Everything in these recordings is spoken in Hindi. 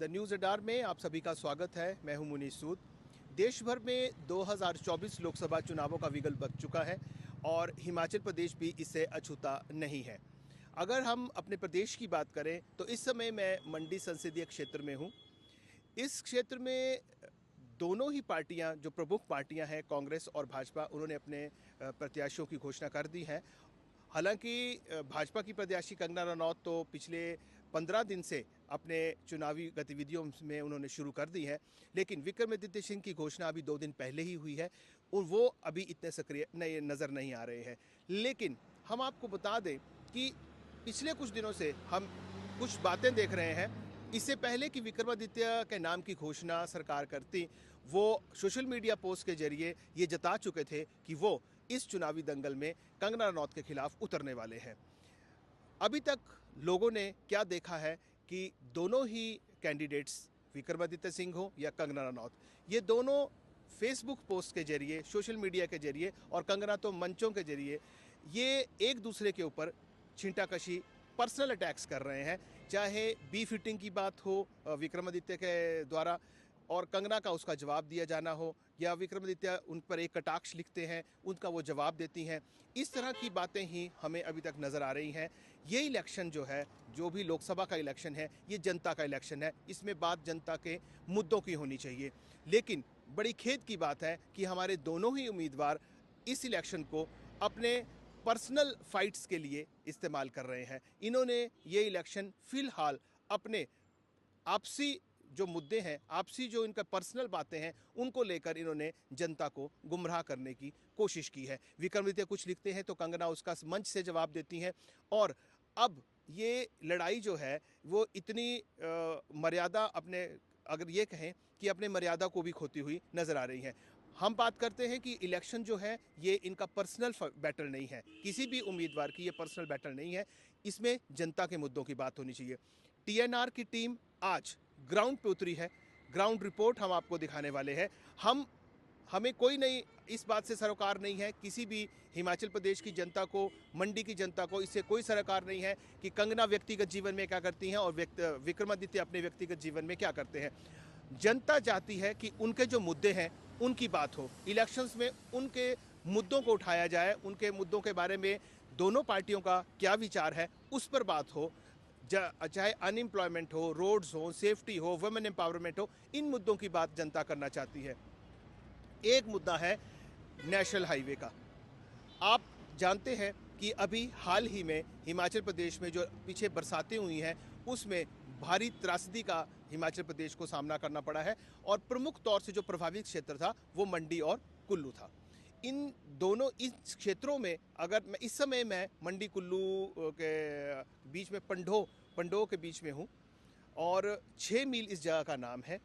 द न्यूज़ अडार में आप सभी का स्वागत है। मैं हूं मुनीस सूद। देश भर में 2024 लोकसभा चुनावों का विगल बच चुका है और हिमाचल प्रदेश भी इससे अछूता नहीं है। अगर हम अपने प्रदेश की बात करें तो इस समय मैं मंडी संसदीय क्षेत्र में हूं। इस क्षेत्र में दोनों ही पार्टियां, जो प्रमुख पार्टियां हैं कांग्रेस और भाजपा, उन्होंने अपने प्रत्याशियों की घोषणा कर दी है। हालांकि भाजपा की प्रत्याशी कंगना रनौत तो पिछले 15 दिन से अपने चुनावी गतिविधियों में उन्होंने शुरू कर दी है, लेकिन विक्रमादित्य सिंह की घोषणा अभी 2 दिन पहले ही हुई है और वो अभी इतने सक्रिय नए नज़र नहीं आ रहे हैं। लेकिन हम आपको बता दें कि पिछले कुछ दिनों से हम कुछ बातें देख रहे हैं। इससे पहले कि विक्रमादित्य के नाम की घोषणा सरकार करती, वो सोशल मीडिया पोस्ट के जरिए ये जता चुके थे कि वो इस चुनावी दंगल में कंगना रनौत के खिलाफ उतरने वाले हैं। अभी तक लोगों ने क्या देखा है कि दोनों ही कैंडिडेट्स, विक्रमादित्य सिंह हो या कंगना रनौत, ये दोनों फेसबुक पोस्ट के जरिए, सोशल मीडिया के जरिए और कंगना तो मंचों के जरिए ये एक दूसरे के ऊपर छींटाकशी, पर्सनल अटैक्स कर रहे हैं। चाहे बी फिटिंग की बात हो विक्रमादित्य के द्वारा और कंगना का उसका जवाब दिया जाना हो, या विक्रमादित्य उन पर एक कटाक्ष लिखते हैं, उनका वो जवाब देती हैं। इस तरह की बातें ही हमें अभी तक नज़र आ रही हैं। ये इलेक्शन जो है, जो भी लोकसभा का इलेक्शन है, ये जनता का इलेक्शन है। इसमें बात जनता के मुद्दों की होनी चाहिए। लेकिन बड़ी खेद की बात है कि हमारे दोनों ही उम्मीदवार इस इलेक्शन को अपने पर्सनल फाइट्स के लिए इस्तेमाल कर रहे हैं। इन्होंने ये इलेक्शन फ़िलहाल अपने आपसी जो मुद्दे हैं, आपसी जो इनका पर्सनल बातें हैं, उनको लेकर इन्होंने जनता को गुमराह करने की कोशिश की है। विक्रमादित्य कुछ लिखते हैं तो कंगना उसका मंच से जवाब देती हैं और अब ये लड़ाई जो है वो इतनी मर्यादा अपने, अगर ये कहें कि अपने मर्यादा को भी खोती हुई नज़र आ रही है। हम बात करते हैं कि इलेक्शन जो है ये इनका पर्सनल बैटल नहीं है, किसी भी उम्मीदवार की ये पर्सनल बैटल नहीं है। इसमें जनता के मुद्दों की बात होनी चाहिए। टीएनआर की टीम आज ग्राउंड पे उतरी है। ग्राउंड रिपोर्ट हम आपको दिखाने वाले हैं। हमें कोई नहीं, इस बात से सरोकार नहीं है, किसी भी हिमाचल प्रदेश की जनता को, मंडी की जनता को इससे कोई सरोकार नहीं है कि कंगना व्यक्तिगत जीवन में क्या करती हैं और विक्रमादित्य अपने व्यक्तिगत जीवन में क्या करते हैं। जनता चाहती है कि उनके जो मुद्दे हैं उनकी बात हो, इलेक्शंस में उनके मुद्दों को उठाया जाए, उनके मुद्दों के बारे में दोनों पार्टियों का क्या विचार है उस पर बात हो। चाहे अनएम्प्लॉयमेंट हो, रोड्स हो, सेफ्टी हो, वुमेन एम्पावरमेंट हो, इन मुद्दों की बात जनता करना चाहती है। एक मुद्दा है नेशनल हाईवे का। आप जानते हैं कि अभी हाल ही में हिमाचल प्रदेश में जो पीछे बरसातें हुई हैं उसमें भारी त्रासदी का हिमाचल प्रदेश को सामना करना पड़ा है और प्रमुख तौर से जो प्रभावित क्षेत्र था वो मंडी और कुल्लू था। इन दोनों इस क्षेत्रों में, अगर मैं इस समय मैं मंडी कुल्लू के बीच में पंडो के बीच में हूँ और 6 मील इस जगह का नाम है।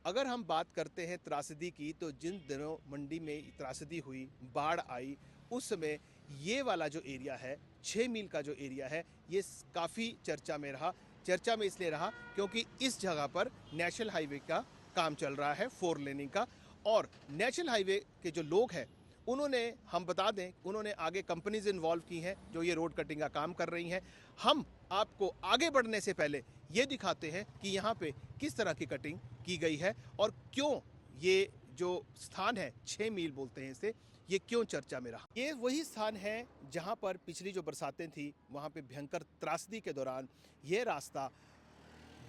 अगर हम बात करते हैं त्रासदी की, तो जिन दिनों मंडी में त्रासदी हुई, बाढ़ आई, उस समय ये वाला जो एरिया है, 6 मील का जो एरिया है, ये काफ़ी चर्चा में रहा। चर्चा में इसलिए रहा क्योंकि इस जगह पर नेशनल हाईवे का काम चल रहा है, 4 लेनिंग का। और नेशनल हाईवे के जो लोग हैं उन्होंने, हम बता दें, उन्होंने आगे कंपनीज इन्वॉल्व की हैं जो ये रोड कटिंग का काम कर रही हैं। हम आपको आगे बढ़ने से पहले ये दिखाते हैं कि यहाँ पे किस तरह की कटिंग की गई है और क्यों ये जो स्थान है, 6 मील बोलते हैं इसे, ये क्यों चर्चा में रहा। ये वही स्थान है जहाँ पर पिछली जो बरसातें थी वहाँ पे भयंकर त्रासदी के दौरान ये रास्ता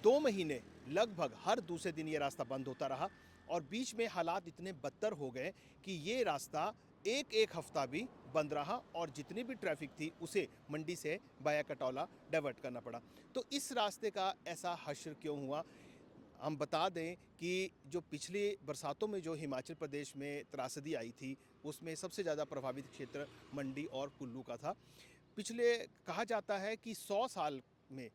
2 महीने लगभग हर दूसरे दिन ये रास्ता बंद होता रहा और बीच में हालात इतने बदतर हो गए कि ये रास्ता एक हफ्ता भी बंद रहा और जितनी भी ट्रैफिक थी उसे मंडी से बाया कटौला डाइवर्ट करना पड़ा। तो इस रास्ते का ऐसा हश्र क्यों हुआ? हम बता दें कि जो पिछले बरसातों में जो हिमाचल प्रदेश में त्रासदी आई थी उसमें सबसे ज़्यादा प्रभावित क्षेत्र मंडी और कुल्लू का था। पिछले, कहा जाता है कि 100 साल में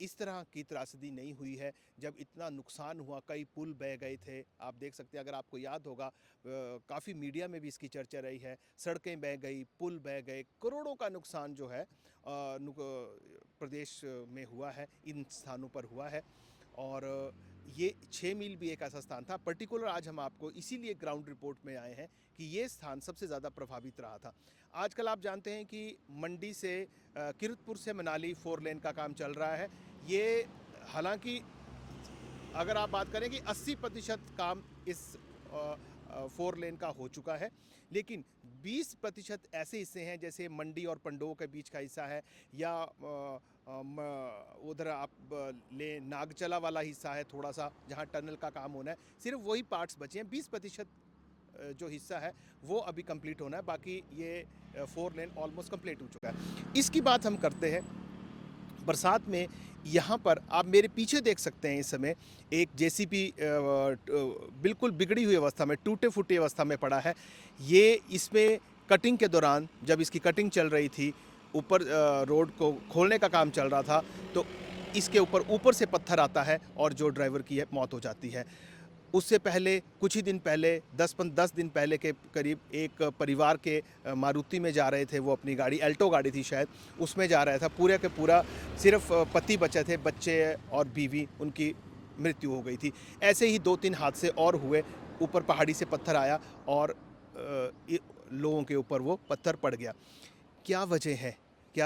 इस तरह की त्रासदी नहीं हुई है जब इतना नुकसान हुआ। कई पुल बह गए थे, आप देख सकते हैं, अगर आपको याद होगा, काफ़ी मीडिया में भी इसकी चर्चा रही है। सड़कें बह गई, पुल बह गए, करोड़ों का नुकसान जो है प्रदेश में हुआ है, इन स्थानों पर हुआ है। और ये 6 मील भी एक ऐसा स्थान था। पर्टिकुलर आज हम आपको इसीलिए ग्राउंड रिपोर्ट में आए हैं कि ये स्थान सबसे ज़्यादा प्रभावित रहा था। आजकल आप जानते हैं कि मंडी से किरतपुर से मनाली 4 लेन का काम चल रहा है। ये हालांकि अगर आप बात करें कि 80% काम इस 4 लेन का हो चुका है, लेकिन 20% ऐसे हिस्से हैं जैसे मंडी और पंडोह के बीच का हिस्सा है, या उधर आप ले नागचला वाला हिस्सा है थोड़ा सा, जहां टनल का काम होना है। सिर्फ वही पार्ट्स बचे हैं। 20% जो हिस्सा है वो अभी कंप्लीट होना है, बाकी ये 4 लेन ऑलमोस्ट कंप्लीट हो चुका है। इसकी बात हम करते हैं बरसात में। यहाँ पर आप मेरे पीछे देख सकते हैं, इस समय एक जेसीबी बिल्कुल बिगड़ी हुई अवस्था में, टूटे फूटे अवस्था में पड़ा है। ये इसमें कटिंग के दौरान, जब इसकी कटिंग चल रही थी, ऊपर रोड को खोलने का काम चल रहा था, तो इसके ऊपर से पत्थर आता है और जो ड्राइवर की है मौत हो जाती है। उससे पहले कुछ ही दिन पहले 10 दिन पहले के करीब एक परिवार के मारुति में जा रहे थे, वो अपनी गाड़ी अल्टो गाड़ी थी शायद, उसमें जा रहा था। पूरे के पूरा सिर्फ पति बचे थे, बच्चे और बीवी, उनकी मृत्यु हो गई थी। ऐसे ही 2-3 हादसे और हुए। ऊपर पहाड़ी से पत्थर आया और लोगों के ऊपर वो पत्थर पड़ गया। क्या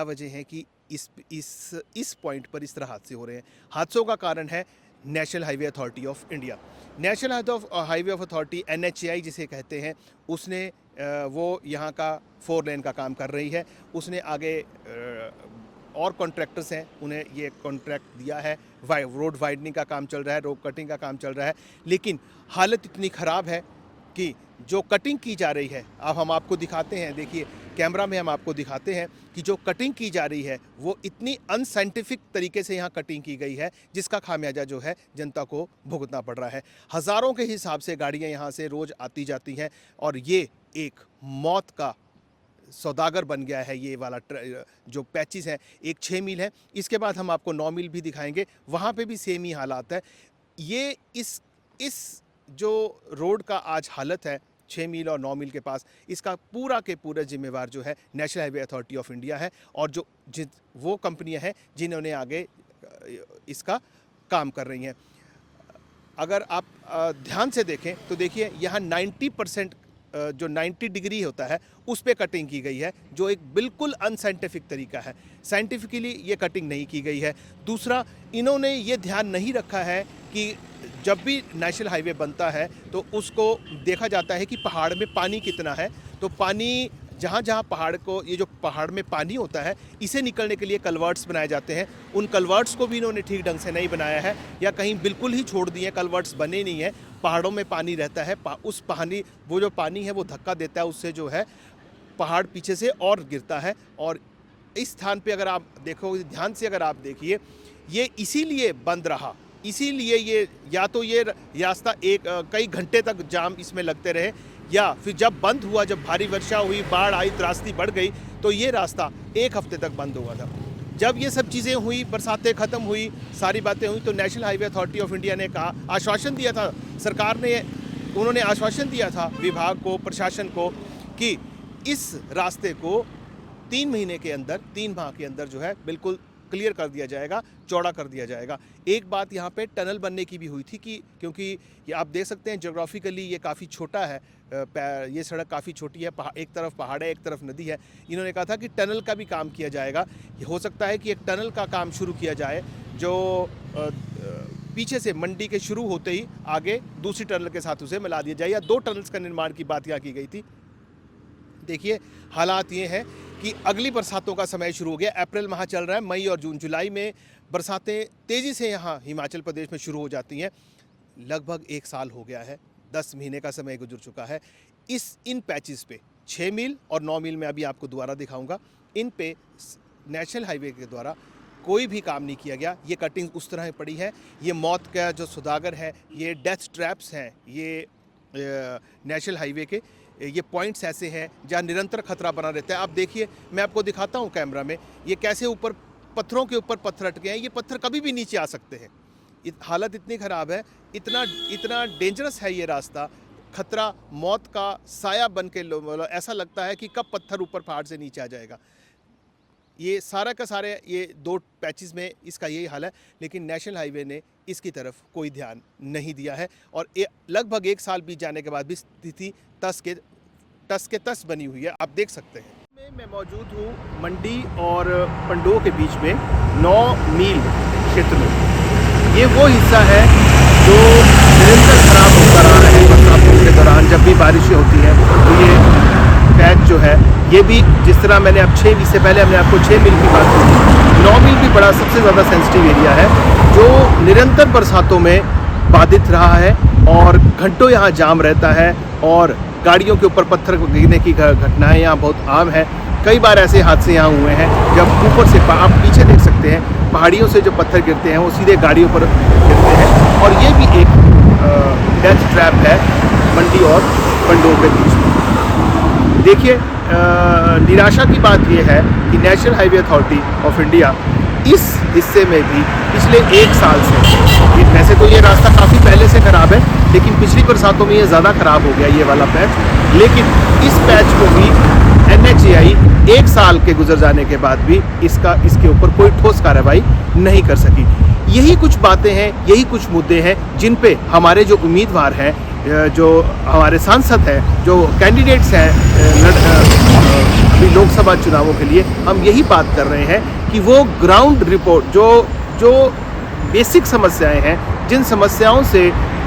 वजह है कि इस पॉइंट पर इस तरह हादसे हो रहे हैं? हादसों का कारण है national highway authority of India. National highway of authority NHAI जिसे कहते हैं, उसने वो यहाँ का 4 लेन का काम कर रही है। उसने आगे और कॉन्ट्रैक्टर्स हैं, उन्हें ये कॉन्ट्रैक्ट दिया है। रोड वाइडनिंग का काम चल रहा है, रोड कटिंग का काम चल रहा है, लेकिन हालत इतनी ख़राब है कि जो कटिंग की जा रही है, अब हम आपको दिखाते हैं, देखिए कैमरा में हम आपको दिखाते हैं कि जो कटिंग की जा रही है वो इतनी अनसाइंटिफिक तरीके से यहाँ कटिंग की गई है, जिसका खामियाजा जो है जनता को भुगतना पड़ रहा है। हज़ारों के हिसाब से गाड़ियाँ यहाँ से रोज़ आती जाती हैं और ये एक मौत का सौदागर बन गया है। ये वाला जो पैचेस हैं, एक 6 मील है, इसके बाद हम आपको 9 मील भी दिखाएंगे, वहाँ पे भी सेम ही हालात है। ये इस जो रोड का आज हालत है 6 मील और 9 मील के पास, इसका पूरा के पूरा जिम्मेवार जो है national highway authority of India है, और जो वो कंपनियां हैं जिन्होंने आगे इसका काम कर रही हैं। अगर आप ध्यान से देखें तो देखिए यहाँ 90% जो 90 डिग्री होता है उस पे कटिंग की गई है, जो एक बिल्कुल अनसाइंटिफिक तरीका है। साइंटिफिकली ये कटिंग नहीं की गई है। दूसरा, इन्होंने ये ध्यान नहीं रखा है कि जब भी नेशनल हाईवे बनता है तो उसको देखा जाता है कि पहाड़ में पानी कितना है। तो पानी जहाँ पहाड़ को, ये जो पहाड़ में पानी होता है, इसे निकलने के लिए कलवर्ट्स बनाए जाते हैं। उन कलवर्ट्स को भी इन्होंने ठीक ढंग से नहीं बनाया है, या कहीं बिल्कुल ही छोड़ दिए, कलवर्ट्स बने नहीं है। पहाड़ों में पानी रहता है, उस पानी, वो जो पानी है वो धक्का देता है, उससे जो है पहाड़ पीछे से और गिरता है। और इस स्थान पे अगर आप देखो, ध्यान से अगर आप देखिए, ये इसीलिए बंद रहा, इसीलिए ये, या तो ये रास्ता कई घंटे तक जाम इसमें लगते रहे, या फिर जब बंद हुआ, जब भारी वर्षा हुई, बाढ़ आई, त्रासदी बढ़ गई, तो ये रास्ता 1 हफ्ते तक बंद हुआ था। जब ये सब चीज़ें हुई, बरसातें ख़त्म हुई, सारी बातें हुई, तो national highway authority of India ने कहा, आश्वासन दिया था सरकार ने, उन्होंने आश्वासन दिया था विभाग को, प्रशासन को, कि इस रास्ते को 3 महीने के अंदर, 3 माह के अंदर जो है बिल्कुल क्लियर कर दिया जाएगा, चौड़ा कर दिया जाएगा। एक बात यहाँ पे टनल बनने की भी हुई थी कि, क्योंकि ये आप देख सकते हैं ज्योग्राफिकली ये काफ़ी छोटा है, ये सड़क काफ़ी छोटी है, एक तरफ पहाड़ है, एक तरफ नदी है। इन्होंने कहा था कि टनल का भी काम किया जाएगा। हो सकता है कि एक टनल का काम शुरू किया जाए, जो पीछे से मंडी के शुरू होते ही आगे दूसरी टनल के साथ उसे मिला दिया जाए, या 2 टनल्स का निर्माण की बात यहाँ की गई थी। देखिए हालात ये हैं कि अगली बरसातों का समय शुरू हो गया। अप्रैल माह चल रहा है, मई और जून जुलाई में बरसातें तेज़ी से यहाँ हिमाचल प्रदेश में शुरू हो जाती हैं। लगभग 1 साल हो गया है, 10 महीने का समय गुजर चुका है। इन पैचेस पे 6 मील और 9 मील में अभी आपको दोबारा दिखाऊंगा, इन पे नेशनल हाईवे के द्वारा कोई भी काम नहीं किया गया। ये कटिंग उस तरह पड़ी है, ये मौत का जो सौदागर है, ये डेथ ट्रैप्स हैं, ये नेशनल हाईवे के ये पॉइंट्स ऐसे हैं जहाँ निरंतर खतरा बना रहता है। आप देखिए, मैं आपको दिखाता हूँ कैमरा में, ये कैसे ऊपर पत्थरों के ऊपर पत्थर अटके हैं। ये पत्थर कभी भी नीचे आ सकते हैं। हालत इतनी ख़राब है, इतना डेंजरस है ये रास्ता, खतरा मौत का साया बन के ऐसा लगता है कि कब पत्थर ऊपर पहाड़ से नीचे आ जाएगा। ये सारा का सारे ये 2 पैचेस में इसका यही हाल है, लेकिन नेशनल हाईवे ने इसकी तरफ कोई ध्यान नहीं दिया है, और लगभग 1 साल बीत जाने के बाद भी स्थिति टस के तस बनी हुई है। आप देख सकते हैं। मैं मौजूद हूँ मंडी और पंडोह के बीच में 9 मील क्षेत्र में। ये वो हिस्सा है दौरान जब भी बारिशें होती हैं तो ये पैच जो है ये भी, जिस तरह मैंने अब 6 मील से पहले हमने आपको 6 मील की बात की, 9 मील भी बड़ा सबसे ज़्यादा सेंसिटिव एरिया है जो निरंतर बरसातों में बाधित रहा है और घंटों यहाँ जाम रहता है और गाड़ियों के ऊपर पत्थर गिरने की घटनाएं यहाँ बहुत आम है। कई बार ऐसे हादसे यहाँ हुए हैं जब ऊपर से आप पीछे देख सकते हैं पहाड़ियों से जो पत्थर गिरते हैं वो सीधे गाड़ियों पर गिरते हैं और ये भी एक डेथ ट्रैप है मंडी और पंडोह के बीच में। देखिए, निराशा की बात यह है कि national highway authority of India इस हिस्से में भी पिछले 1 साल से, वैसे तो ये रास्ता काफ़ी पहले से ख़राब है लेकिन पिछली बरसातों में ये ज़्यादा ख़राब हो गया ये वाला पैच, लेकिन इस पैच को भी NHAI 1 साल के गुजर जाने के बाद भी इसके ऊपर कोई ठोस कार्रवाई नहीं कर सकी। यही कुछ बातें हैं, यही कुछ मुद्दे हैं जिन पे हमारे जो उम्मीदवार हैं, जो हमारे सांसद हैं, जो कैंडिडेट्स हैं अभी लोकसभा चुनावों के लिए, हम यही बात कर रहे हैं कि वो ग्राउंड रिपोर्ट जो बेसिक समस्याएं हैं, जिन समस्याओं से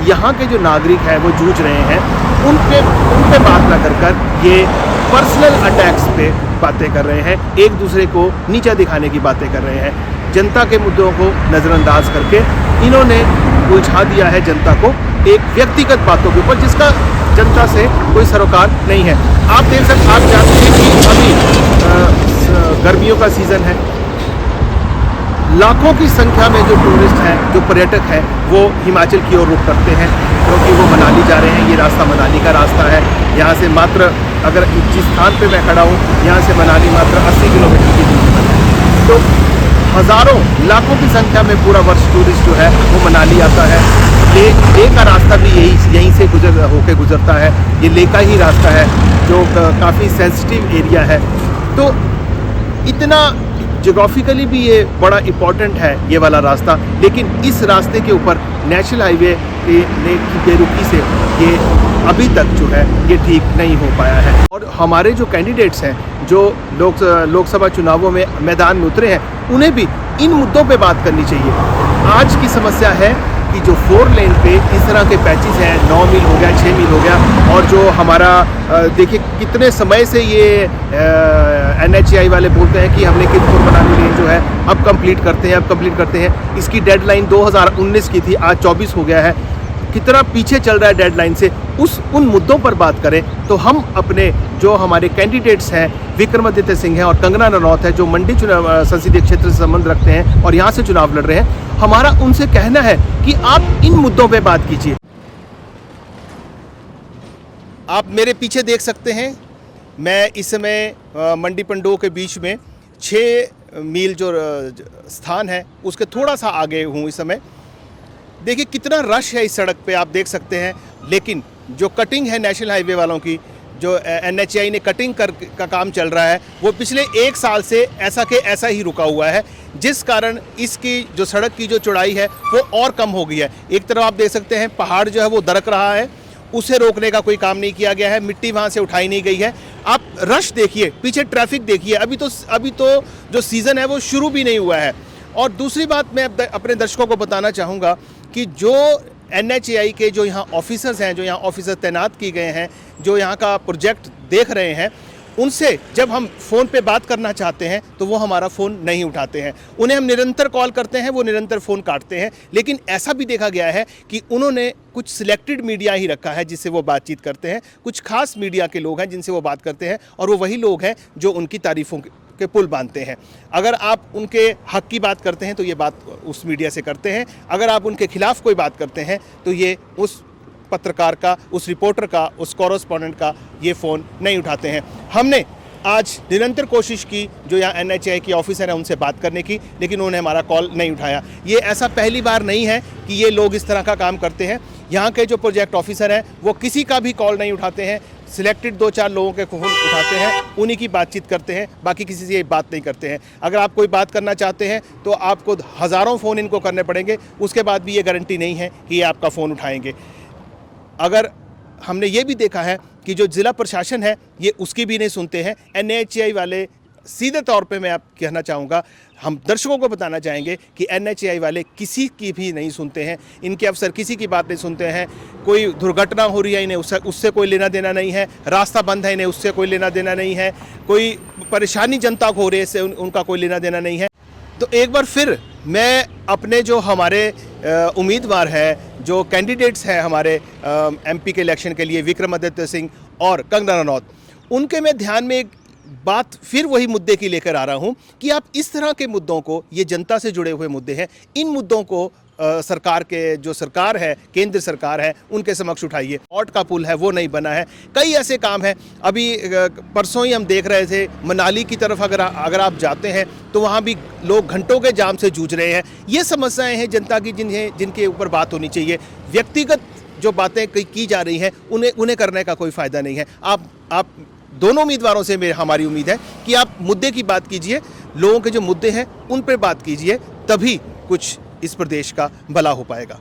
यहाँ के जो नागरिक हैं वो जूझ रहे हैं, उन पे बात ना कर ये पर्सनल अटैक्स पे बातें कर रहे हैं, एक दूसरे को नीचा दिखाने की बातें कर रहे हैं। जनता के मुद्दों को नज़रअंदाज करके इन्होंने उलझा दिया है जनता को एक व्यक्तिगत बातों के ऊपर जिसका जनता से कोई सरोकार नहीं है। आप देख सकते, आप जानते हैं कि अभी गर्मियों का सीज़न है, लाखों की संख्या में जो टूरिस्ट हैं, जो पर्यटक हैं, वो हिमाचल की ओर रुख करते हैं क्योंकि वो मनाली जा रहे हैं। ये रास्ता मनाली का रास्ता है। यहाँ से मात्र, अगर जिस स्थान पे मैं खड़ा हूँ यहाँ से मनाली मात्र 80 किलोमीटर की दूरी पर है। तो हज़ारों लाखों की संख्या में पूरा वर्ष टूरिस्ट जो है वो मनाली आता है। लेह का रास्ता भी यहीं से होके गुजरता है। ये लेह का ही रास्ता है जो काफ़ी सेंसिटिव एरिया है। तो इतना जोग्राफिकली भी ये बड़ा इम्पॉर्टेंट है ये वाला रास्ता, लेकिन इस रास्ते के ऊपर नेशनल हाईवे की बेरुखी से ये अभी तक जो है ये ठीक नहीं हो पाया है। और हमारे जो कैंडिडेट्स हैं जो लोकसभा चुनावों में मैदान में उतरे हैं, उन्हें भी इन मुद्दों पे बात करनी चाहिए। आज की समस्या है कि जो 4 लेन पे इस तरह के पैचेस हैं, 9 मील हो गया, 6 मील हो गया, और जो हमारा देखिए कितने समय से ये NHAI वाले बोलते हैं कि हमने किरपुर मनाली लेन जो है अब कंप्लीट करते हैं। इसकी डेडलाइन 2019 की थी, आज 24 हो गया है। कितना पीछे चल रहा है डेडलाइन से। उन मुद्दों पर बात करें तो हम अपने जो हमारे कैंडिडेट्स हैं, विक्रमादित्य सिंह हैं और कंगना रनौत है, जो मंडी चुनाव संसदीय क्षेत्र से संबंध रखते हैं और यहाँ से चुनाव लड़ रहे हैं, हमारा उनसे कहना है कि आप इन मुद्दों पे बात कीजिए। आप मेरे पीछे देख सकते हैं, मैं इस समय मंडी पंडोह के बीच में 6 मील जो स्थान है उसके थोड़ा सा आगे हूँ इस समय। देखिए कितना रश है इस सड़क पे, आप देख सकते हैं। लेकिन जो कटिंग है नेशनल हाईवे वालों की, जो NHAI ने कटिंग का काम चल रहा है, वो पिछले 1 साल से ऐसा ही रुका हुआ है, जिस कारण इसकी जो सड़क की जो चौड़ाई है वो और कम हो गई है। एक तरफ आप देख सकते हैं पहाड़ जो है वो दरक रहा है, उसे रोकने का कोई काम नहीं किया गया है, मिट्टी वहाँ से उठाई नहीं गई है। आप रश देखिए, पीछे ट्रैफिक देखिए, अभी तो जो सीज़न है वो शुरू भी नहीं हुआ है। और दूसरी बात मैं अपने दर्शकों को बताना चाहूँगा कि जो NHAI के जो यहाँ ऑफिसर्स हैं, जो यहाँ ऑफिसर तैनात किए गए हैं, जो यहाँ का प्रोजेक्ट देख रहे हैं, उनसे जब हम फ़ोन पे बात करना चाहते हैं तो वो हमारा फ़ोन नहीं उठाते हैं। उन्हें हम निरंतर कॉल करते हैं, वो निरंतर फ़ोन काटते हैं। लेकिन ऐसा भी देखा गया है कि उन्होंने कुछ सिलेक्टेड मीडिया ही रखा है जिससे वो बातचीत करते हैं, कुछ खास मीडिया के लोग हैं जिनसे वो बात करते हैं, और वो वही लोग हैं जो उनकी तारीफ़ों के पुल बांधते हैं। अगर आप उनके हक की बात करते हैं तो ये बात उस मीडिया से करते हैं, अगर आप उनके खिलाफ कोई बात करते हैं तो ये उस पत्रकार का, उस रिपोर्टर का, उस कॉरेस्पॉन्डेंट का ये फ़ोन नहीं उठाते हैं। हमने आज निरंतर कोशिश की जो यहाँ NHAI की ऑफिसर हैं उनसे बात करने की, लेकिन उन्होंने हमारा कॉल नहीं उठाया। ये ऐसा पहली बार नहीं है कि ये लोग इस तरह का काम करते हैं। यहाँ के जो प्रोजेक्ट ऑफिसर हैं वो किसी का भी कॉल नहीं उठाते हैं, सिलेक्टेड 2-4 लोगों के फ़ोन उठाते हैं, उन्हीं की बातचीत करते हैं, बाकी किसी से ये बात नहीं करते हैं। अगर आप कोई बात करना चाहते हैं तो आपको हज़ारों फ़ोन इनको करने पड़ेंगे, उसके बाद भी ये गारंटी नहीं है कि ये आपका फ़ोन उठाएंगे। अगर हमने ये भी देखा है कि जो ज़िला प्रशासन है ये उसकी भी नहीं सुनते हैं। NHAI वाले सीधे तौर पे मैं आप कहना चाहूँगा, हम दर्शकों को बताना चाहेंगे कि NHAI वाले किसी की भी नहीं सुनते हैं, इनके अफसर किसी की बात नहीं सुनते हैं। कोई दुर्घटना हो रही है, इन्हें उससे कोई लेना देना नहीं है, रास्ता बंद है, इन्हें उससे कोई लेना देना नहीं है, कोई परेशानी जनता को हो रही है, इससे उनका कोई लेना देना नहीं है। तो एक बार फिर मैं अपने जो हमारे उम्मीदवार हैं, जो कैंडिडेट्स हैं हमारे MP के इलेक्शन के लिए, विक्रमादित्य सिंह और कंगना रनौत, उनके मैं ध्यान में एक बात फिर वही मुद्दे की लेकर आ रहा हूं कि आप इस तरह के मुद्दों को, ये जनता से जुड़े हुए मुद्दे हैं, इन मुद्दों को सरकार के जो सरकार है, केंद्र सरकार है, उनके समक्ष उठाइए। ऑट का पुल है वो नहीं बना है, कई ऐसे काम हैं। अभी परसों ही हम देख रहे थे मनाली की तरफ अगर आप जाते हैं तो वहाँ भी लोग घंटों के जाम से जूझ रहे हैं। ये समस्याएं हैं जनता की जिनके ऊपर बात होनी चाहिए। व्यक्तिगत जो बातें की जा रही हैं उन्हें करने का कोई फ़ायदा नहीं है। आप दोनों उम्मीदवारों से हमारी उम्मीद है कि आप मुद्दे की बात कीजिए, लोगों के जो मुद्दे हैं उन पर बात कीजिए, तभी कुछ इस प्रदेश का भला हो पाएगा।